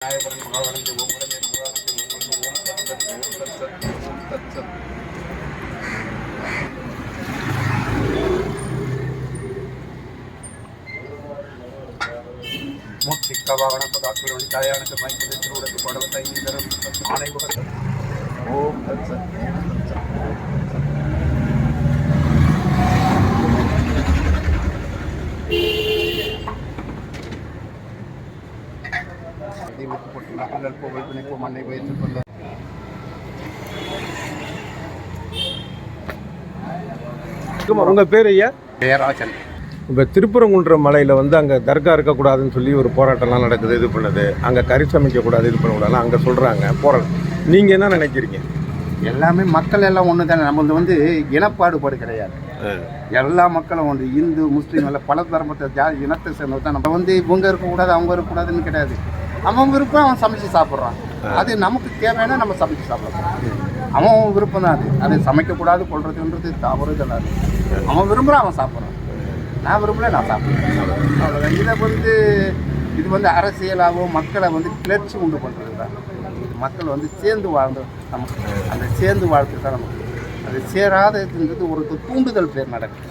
நாயகன் மகாவனந்தி ஓம் உடனே மகாவனந்தி ஓம் தத்சத் ஓம் தத்சத் ஓம் தத்சத். மூர்த்திக்க வாகனப்ப காக்குவன் தாயானக்கு மைப்பது திருவுடத்து படவத்தை நீதரம் ஆணை முகத்தம் ஓம் தத்சத் ஓம் தத்சத் ஓம் தத்சத். தீவுக்கு போட்டுள்ள அல்லல் புகழ் பிணைப்பு மண்ணை வைத்துக் கொள்ள உங்க பேர் ஐயா? ஜெயராஜன். இப்போ திருப்பரங்குன்றம் மலையில் வந்து அங்கே தர்கா இருக்கக்கூடாதுன்னு சொல்லி ஒரு போராட்டம்லாம் நடக்குது. இது பண்ணுது அங்கே கறி சமைக்கக்கூடாது, இது பண்ணக்கூடாது அங்கே சொல்கிறாங்க போராட்டம். நீங்கள் என்ன நினைக்கிறீங்க? எல்லாமே மக்கள் எல்லாம் ஒன்று தானே. நம்மளது வந்து இனப்பாடுபாடு கிடையாது. எல்லா மக்களும் வந்து இந்து முஸ்லீம் எல்லாம் பல தரப்பட்ட ஜாதி இனத்தை சேர்ந்தது தான். நம்ம வந்து இவங்க இருக்கக்கூடாது அவங்க இருக்கக்கூடாதுன்னு கிடையாது. அவன் விருப்பம் அவன் சமைச்சு சாப்பிட்றான். அது நமக்கு தேவையான நம்ம சமைச்சு சாப்பிட்றோம். அவன் விருப்பம் தான். அது சமைக்கக்கூடாது கொள்றதுன்றது தவறு இதெல்லாம். அவன் விரும்புகிறான் அவன் சாப்பிட்றான். நான் விரும்பல நான் சாப்பிட்றேன். அவ்வளோதான். இதை வந்து இது வந்து அரசியலாகவோ மக்களை வந்து கிளர்ச்சி உண்டு பண்ணுறது தான். மக்கள் வந்து சேர்ந்து வாழ்ந்து நமக்கு அந்த சேர்ந்து வாழ்க்கை தான் நமக்கு. அது சேராததுன்றது ஒரு தூண்டுதல் பேர் நடக்குது.